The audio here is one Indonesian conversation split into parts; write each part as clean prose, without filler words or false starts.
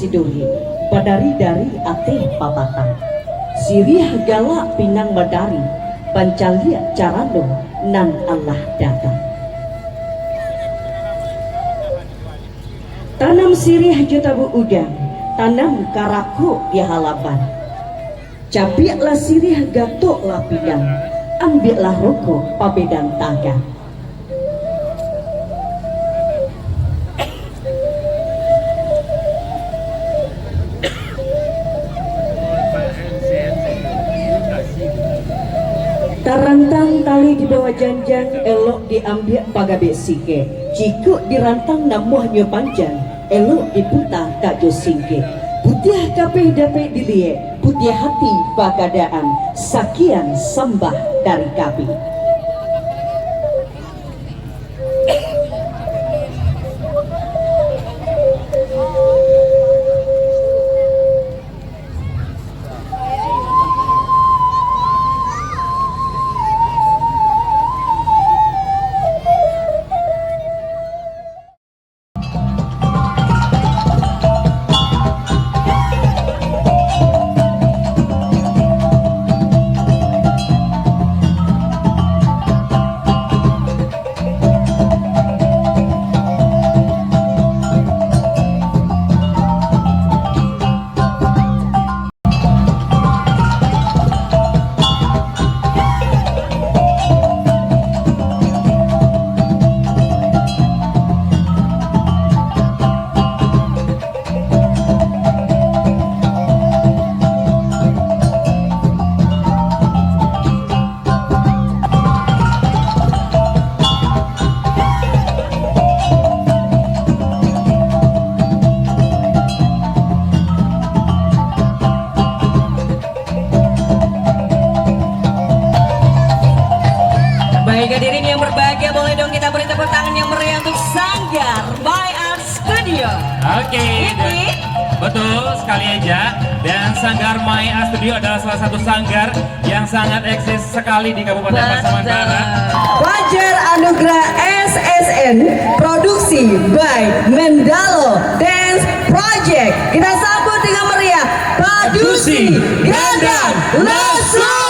siduri padari dari ate papatan sirih galak pinang badari pancalia carano nan Allah datang tanam sirih jutabu udang tanam karaku di halaban capiaklah sirih gatoklah pidang ambillah rokok pabedang taga tarantang tali di bawah janjang elok diambil pagabe sike cikuk dirantang namuhnya panjang elok diputar tak josingke putih kapeh dapet dilie putih hati bagadaan sakian sembah dari kapi Baik hadirin yang berbahagia, boleh dong kita beri tepuk tangan yang meriah untuk Sanggar My Art Studio. Oke, betul sekali aja. Dan Sanggar My Art Studio adalah salah satu sanggar yang sangat eksis sekali di Kabupaten Pasaman Barat. Fajar Anugrah SSN, produksi by Mendalo Dance Project. Kita sambut dengan meriah Padusi Gandang Lesu.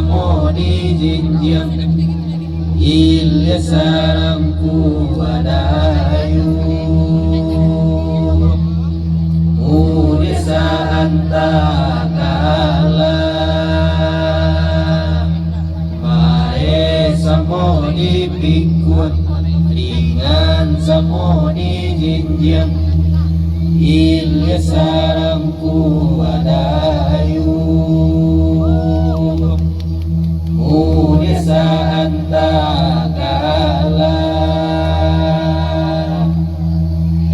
samoni jinjam ilya sarangku wadayu mudesa antakala mae samoni pikut ringan samoni jinjam ilya sarangku wadayu mudesa antakala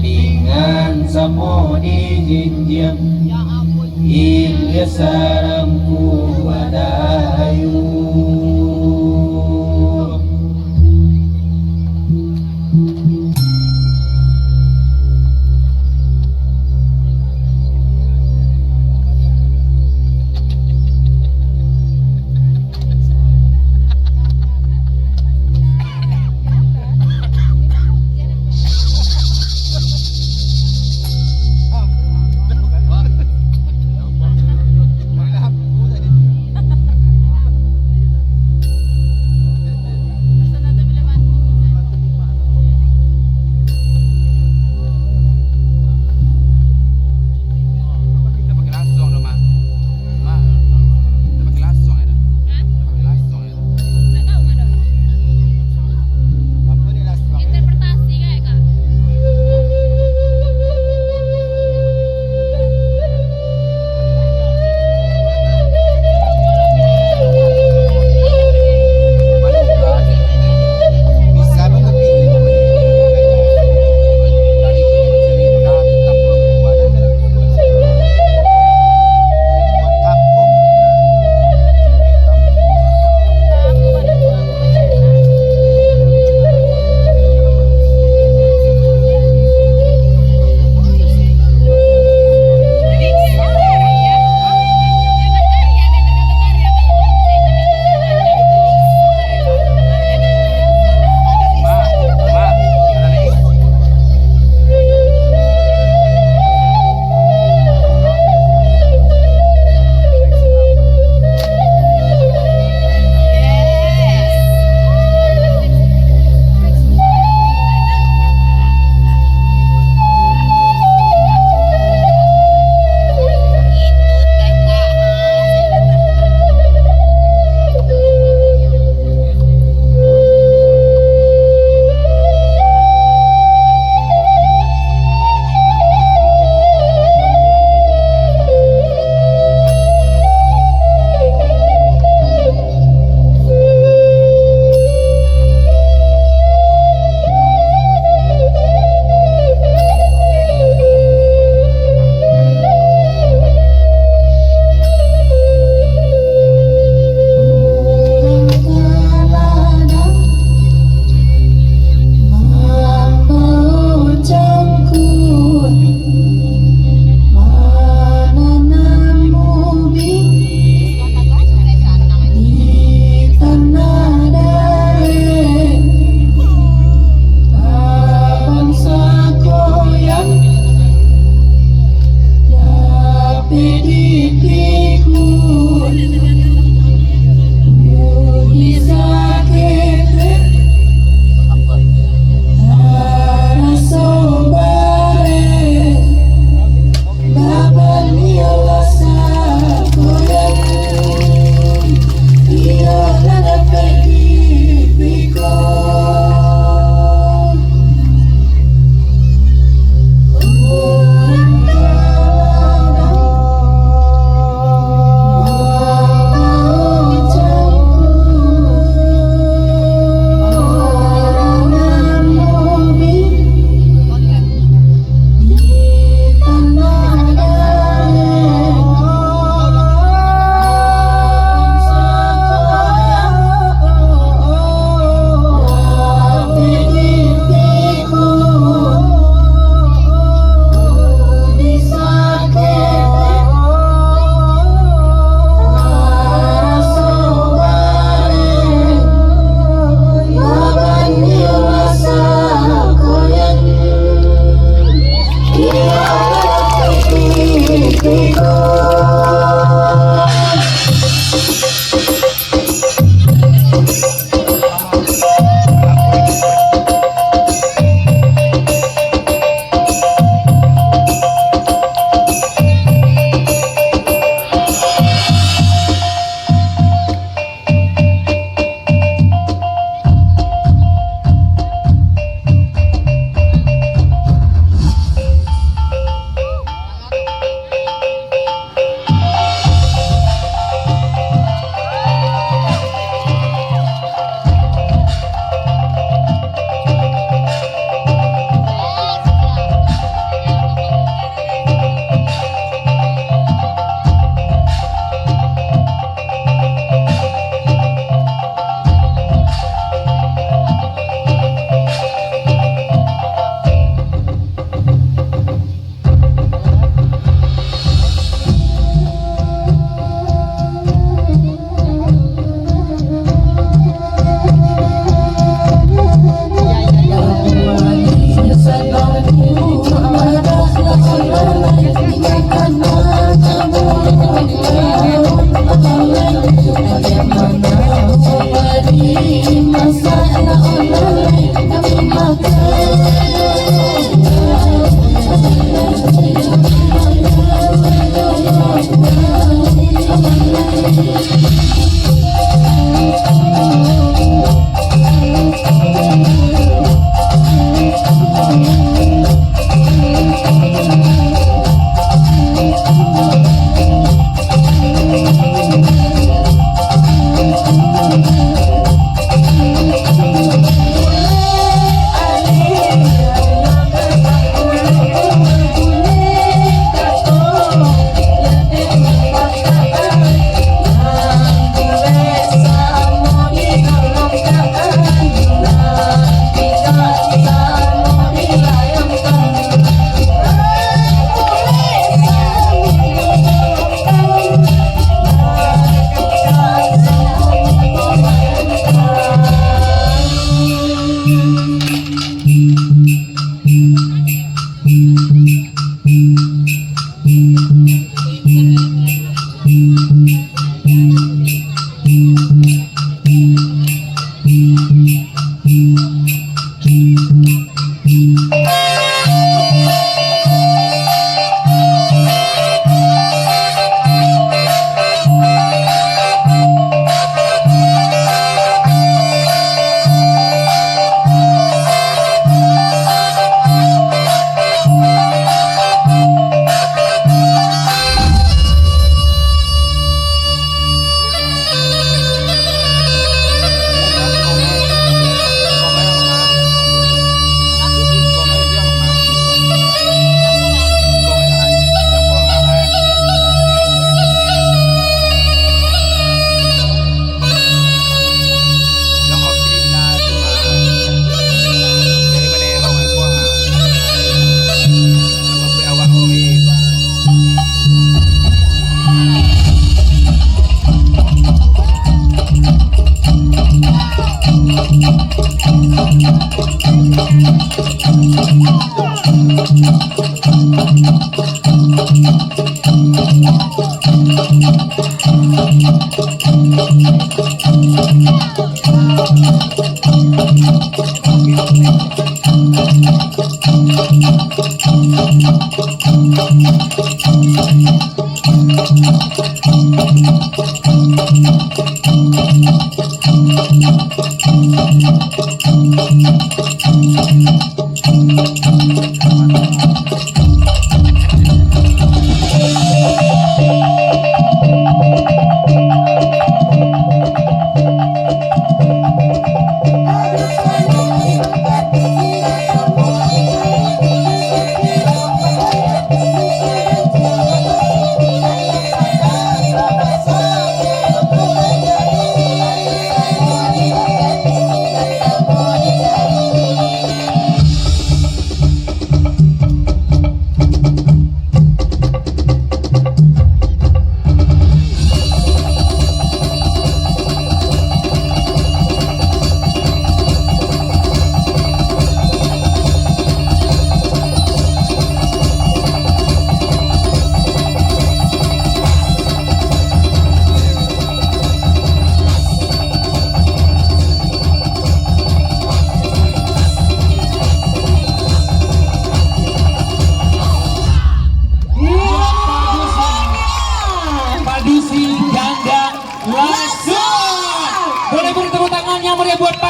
ringan samoni jinjam ilya sarangku wadayu.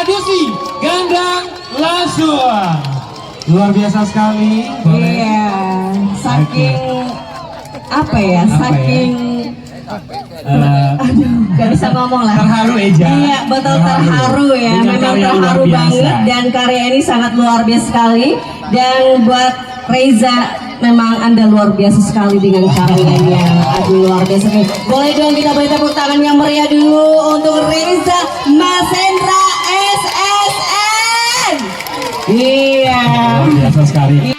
Dusi Gandang Lasuang. Luar biasa sekali. Boleh. Iya, saking apa ya, saking gak bisa ngomong lah. Terharu Eja. Iya, betul terharu ya. Dengan Memang karya luar terharu biasa. banget dan karya ini sangat luar biasa sekali. Dan buat Reza, memang Anda luar biasa sekali dengan karyanya. Aduh, luar biasa nih. Boleh dong kita beri tepuk tangan yang meriah dulu untuk Reza Masendra SSN. Iya. Luar biasa sekali.